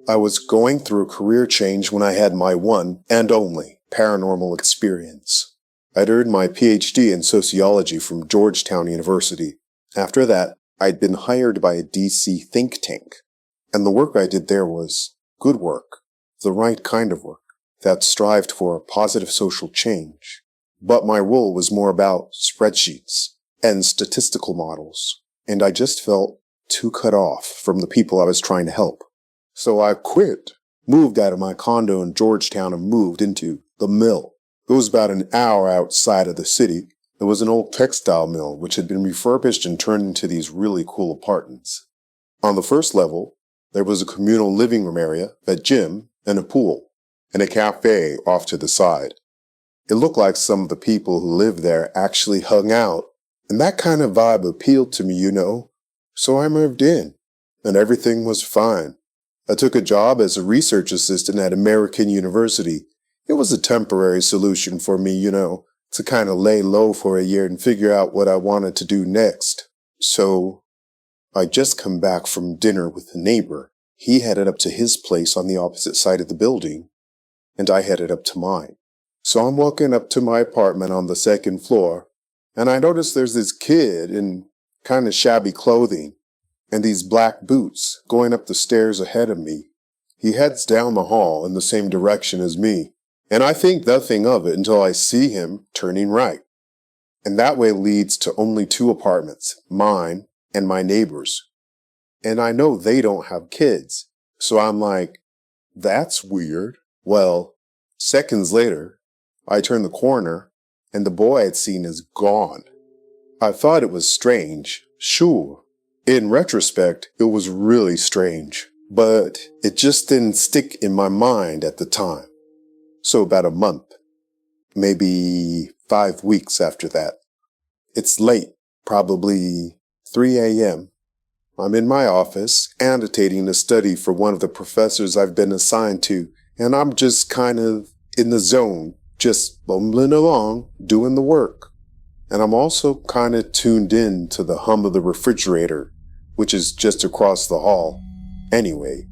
I was going through a career change when I had my one and only paranormal experience. I'd earned my PhD in sociology from Georgetown University. After that, I'd been hired by a D.C. think tank, and the work I did there was good work, the right kind of work that strived for a positive social change. But my role was more about spreadsheets and statistical models, and I just felt too cut off from the people I was trying to help. So I quit, moved out of my condo in Georgetown and moved into the mill. It was about an hour outside of the city. It was an old textile mill which had been refurbished and turned into these really cool apartments. On the first level, there was a communal living room area, a gym, and a pool, and a cafe off to the side. It looked like some of the people who lived there actually hung out, and that kind of vibe appealed to me, So I moved in, and everything was fine. I took a job as a research assistant at American University. It was a temporary solution for me, to kind of lay low for a year and figure out what I wanted to do next. So I'd just come back from dinner with a neighbor. He headed up to his place on the opposite side of the building, and I headed up to mine. So I'm walking up to my apartment on the second floor, and I notice there's this kid in kind of shabby clothing and these black boots going up the stairs ahead of me. He heads down the hall in the same direction as me, and I think nothing of it until I see him turning right. And that way leads to only two apartments, mine and my neighbor's. And I know they don't have kids, so I'm like, that's weird. Well, seconds later, I turn the corner, and the boy I'd seen is gone. I thought it was strange, sure. In retrospect, it was really strange, but it just didn't stick in my mind at the time. So about a month, maybe 5 weeks after that. It's late, probably 3 a.m. I'm in my office, annotating a study for one of the professors I've been assigned to, and I'm just kind of in the zone, just bumbling along, doing the work. And I'm also kind of tuned in to the hum of the refrigerator, which is just across the hall. Anyway,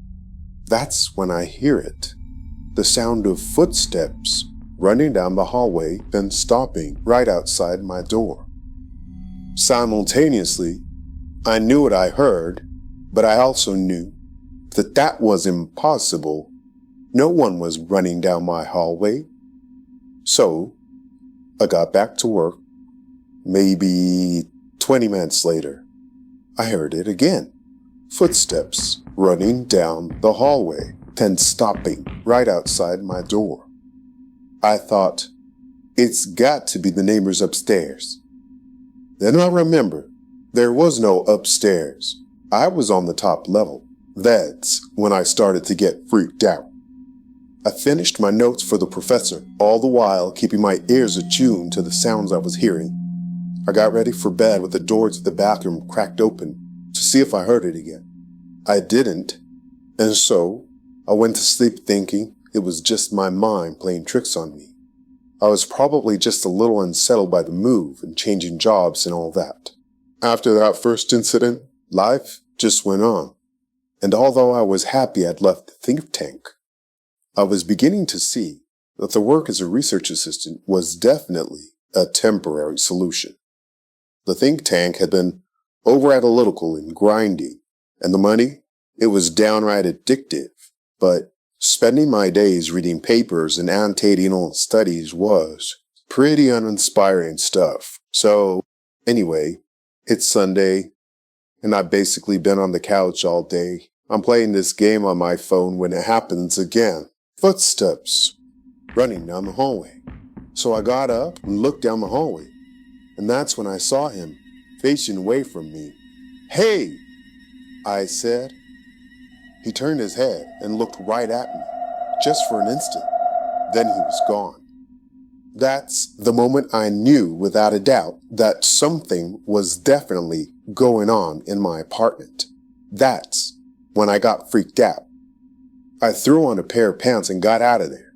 that's when I hear it. The sound of footsteps running down the hallway, then stopping right outside my door. Simultaneously, I knew what I heard, but I also knew that that was impossible. No one was running down my hallway. So, I got back to work. Maybe 20 minutes later, I heard it again. Footsteps running down the hallway, then stopping right outside my door. I thought, it's got to be the neighbors upstairs. Then I remembered there was no upstairs. I was on the top level. That's when I started to get freaked out. I finished my notes for the professor, all the while keeping my ears attuned to the sounds I was hearing. I got ready for bed with the door to the bathroom cracked open to see if I heard it again. I didn't, and so I went to sleep thinking it was just my mind playing tricks on me. I was probably just a little unsettled by the move and changing jobs and all that. After that first incident, life just went on. And although I was happy I'd left the think tank, I was beginning to see that the work as a research assistant was definitely a temporary solution. The think tank had been over-analytical and grinding, and the money, it was downright addictive, but spending my days reading papers and annotating old studies was pretty uninspiring stuff. So, anyway, it's Sunday, and I've basically been on the couch all day. I'm playing this game on my phone when it happens again. Footsteps running down the hallway. So I got up and looked down the hallway, and that's when I saw him facing away from me. "Hey," I said. He turned his head and looked right at me, just for an instant. Then he was gone. That's the moment I knew without a doubt that something was definitely going on in my apartment. That's when I got freaked out. I threw on a pair of pants and got out of there.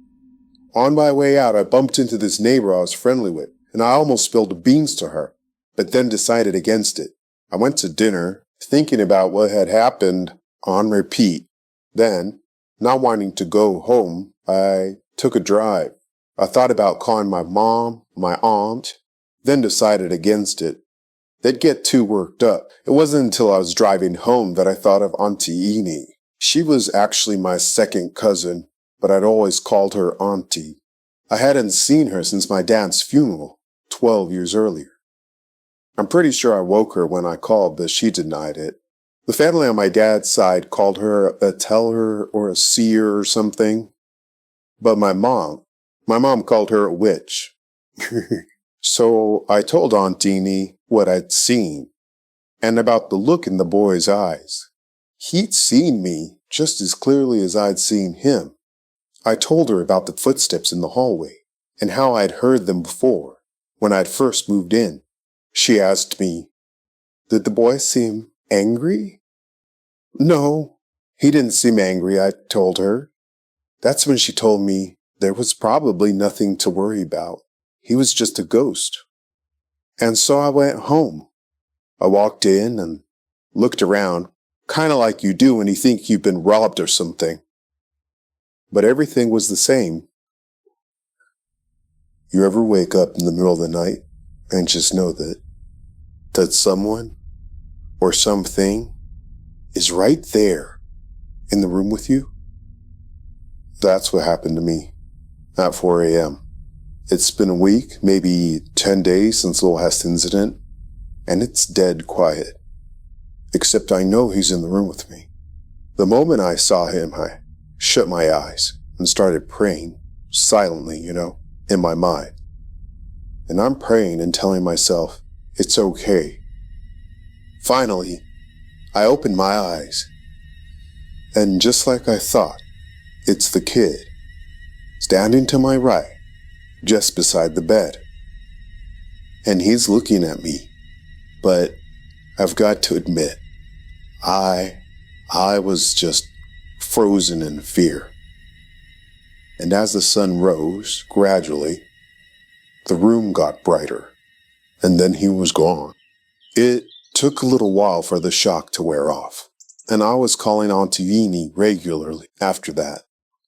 On my way out, I bumped into this neighbor I was friendly with, and I almost spilled beans to her, but then decided against it. I went to dinner, thinking about what had happened on repeat. Then, Not wanting to go home, I took a drive. I thought about calling my mom, my aunt, then decided against it. They'd get too worked up. It wasn't until I was driving home that I thought of Auntie Eni. She was actually my second cousin, but I'd always called her Auntie. I hadn't seen her since my dad's funeral, 12 years earlier. I'm pretty sure I woke her when I called, but she denied it. The family on my dad's side called her a teller or a seer or something. But my mom called her a witch. So I told Aunt Eni what I'd seen, and about the look in the boy's eyes. He'd seen me just as clearly as I'd seen him. I told her about the footsteps in the hallway, and how I'd heard them before, when I'd first moved in. She asked me, "Did the boy seem angry?" "No, he didn't seem angry," I told her. That's when she told me there was probably nothing to worry about. He was just a ghost. And so I went home. I walked in and looked around, kind of like you do when you think you've been robbed or something. But everything was the same. You ever wake up in the middle of the night and just know that someone or something is right there in the room with you? That's what happened to me at 4 a.m. It's been a week, maybe 10 days since the last incident, and it's dead quiet. Except I know he's in the room with me. The moment I saw him, I shut my eyes and started praying, silently, in my mind. And I'm praying and telling myself, it's okay. Finally, I opened my eyes, and just like I thought, it's the kid, standing to my right, just beside the bed. And he's looking at me, but I've got to admit, I was just frozen in fear. And as the sun rose, gradually, the room got brighter, and then he was gone. It took a little while for the shock to wear off, and I was calling Auntie Eni regularly after that.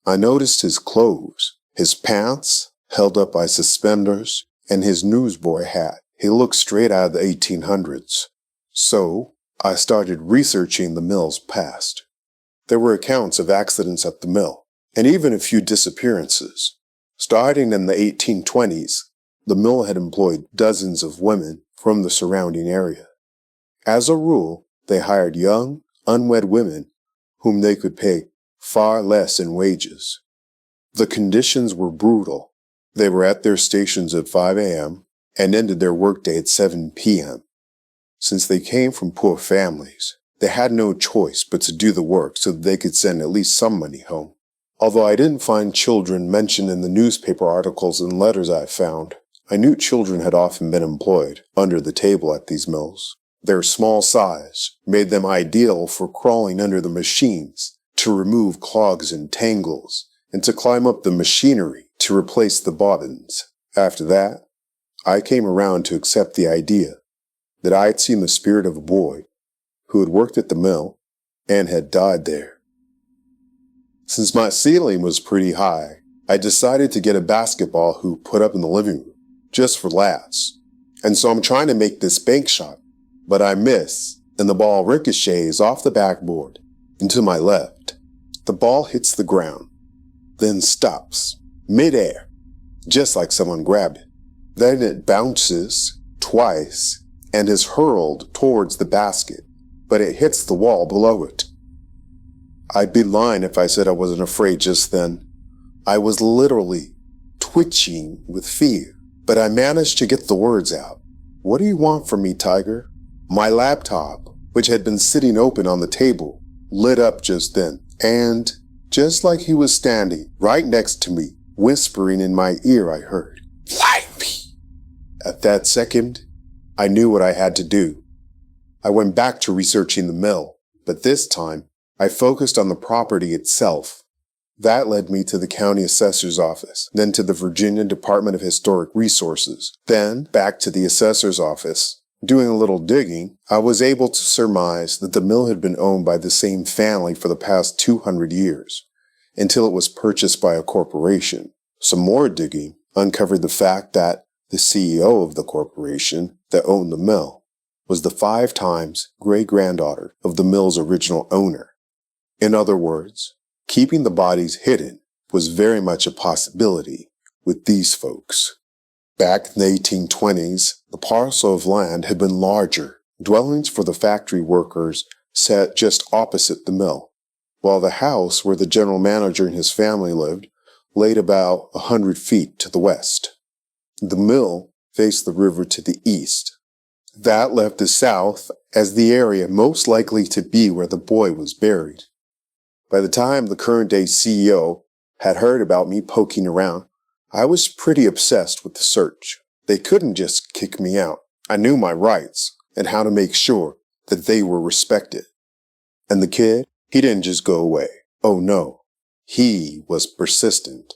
I noticed his clothes, his pants held up by suspenders, and his newsboy hat. He looked straight out of the 1800s. So I started researching the mill's past. There were accounts of accidents at the mill, and even a few disappearances. Starting in the 1820s, the mill had employed dozens of women from the surrounding area. As a rule, they hired young, unwed women whom they could pay far less in wages. The conditions were brutal. They were at their stations at 5 a.m. and ended their workday at 7 p.m. Since they came from poor families, they had no choice but to do the work so that they could send at least some money home. Although I didn't find children mentioned in the newspaper articles and letters I found, I knew children had often been employed under the table at these mills. Their small size made them ideal for crawling under the machines to remove clogs and tangles, and to climb up the machinery to replace the bobbins. After that, I came around to accept the idea that I had seen the spirit of a boy who had worked at the mill and had died there. Since my ceiling was pretty high, I decided to get a basketball hoop put up in the living room, just for laughs. And so I'm trying to make this bank shot, but I miss, and the ball ricochets off the backboard and to my left. The ball hits the ground, then stops, midair, just like someone grabbed it. Then it bounces twice and is hurled towards the basket, but it hits the wall below it. I'd be lying if I said I wasn't afraid just then. I was literally twitching with fear, but I managed to get the words out. "What do you want from me, Tiger?" My laptop, which had been sitting open on the table, lit up just then, and just like he was standing right next to me, whispering in my ear, I heard, "Find me." At that second, I knew what I had to do. I went back to researching the mill, but this time, I focused on the property itself. That led me to the county assessor's office, then to the Virginia Department of Historic Resources, then back to the assessor's office. Doing a little digging, I was able to surmise that the mill had been owned by the same family for the past 200 years. until it was purchased by a corporation. Some more digging uncovered the fact that the CEO of the corporation that owned the mill was the 5 times great-granddaughter of the mill's original owner. In other words, keeping the bodies hidden was very much a possibility with these folks. Back in the 1820s, the parcel of land had been larger. Dwellings for the factory workers sat just opposite the mill, while the house where the general manager and his family lived laid about 100 feet to the west. The mill faced the river to the east. That left the south as the area most likely to be where the boy was buried. By the time the current-day CEO had heard about me poking around, I was pretty obsessed with the search. They couldn't just kick me out. I knew my rights and how to make sure that they were respected. And the kid, he didn't just go away. Oh no, he was persistent.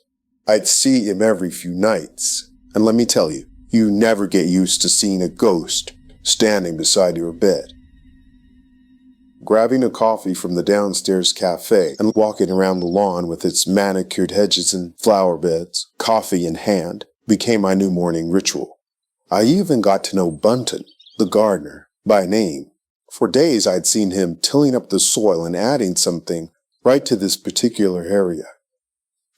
I'd see him every few nights. And let me tell you, you never get used to seeing a ghost standing beside your bed. Grabbing a coffee from the downstairs cafe and walking around the lawn with its manicured hedges and flower beds, coffee in hand, became my new morning ritual. I even got to know Bunton, the gardener, by name. For days I'd seen him tilling up the soil and adding something right to this particular area.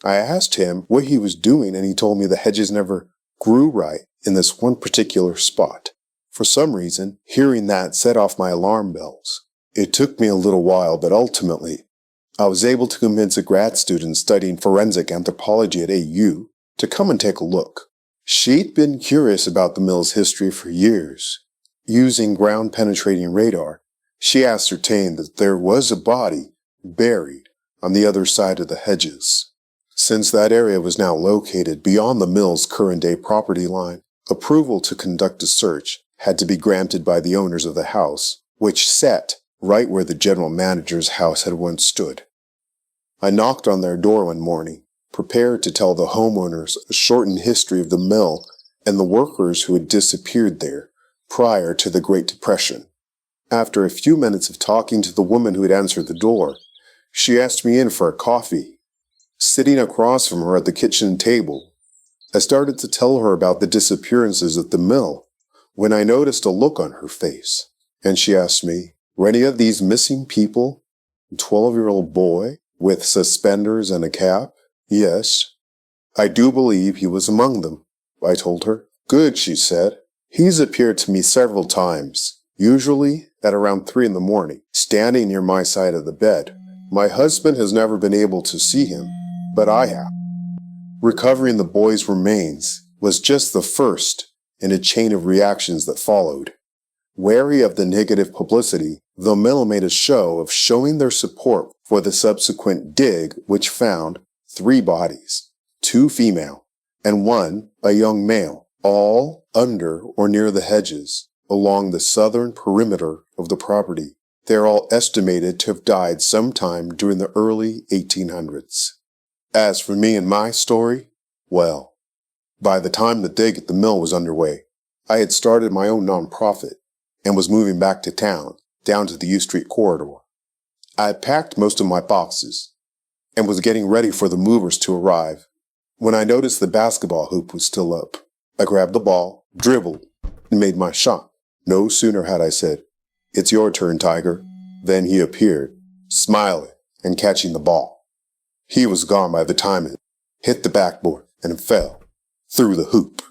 I asked him what he was doing, and he told me the hedges never grew right in this one particular spot. For some reason, hearing that set off my alarm bells. It took me a little while, but ultimately, I was able to convince a grad student studying forensic anthropology at AU to come and take a look. She'd been curious about the mill's history for years. Using ground-penetrating radar, she ascertained that there was a body buried on the other side of the hedges. Since that area was now located beyond the mill's current-day property line, approval to conduct a search had to be granted by the owners of the house, which sat right where the general manager's house had once stood. I knocked on their door one morning, prepared to tell the homeowners a shortened history of the mill and the workers who had disappeared there prior to the Great Depression. After a few minutes of talking to the woman who had answered the door, she asked me in for a coffee. Sitting across from her at the kitchen table, I started to tell her about the disappearances at the mill when I noticed a look on her face, and she asked me, "Were any of these missing people a 12-year-old boy with suspenders and a cap?" "Yes, I do believe he was among them," I told her. "Good," she said. "He's appeared to me several times, usually at around 3 in the morning, standing near my side of the bed. My husband has never been able to see him, but I have." Recovering the boy's remains was just the first in a chain of reactions that followed. Wary of the negative publicity, the mill made a show of showing their support for the subsequent dig, which found 3 bodies, 2 female, and 1, a young male, all under or near the hedges along the southern perimeter of the property. They're all estimated to have died sometime during the early 1800s. As for me and my story, well, by the time the dig at the mill was underway, I had started my own nonprofit and was moving back to town, down to the U Street corridor. I had packed most of my boxes and was getting ready for the movers to arrive when I noticed the basketball hoop was still up. I grabbed the ball, dribbled, and made my shot. No sooner had I said, "It's your turn, Tiger," than he appeared, smiling and catching the ball. He was gone by the time it hit the backboard and fell through the hoop.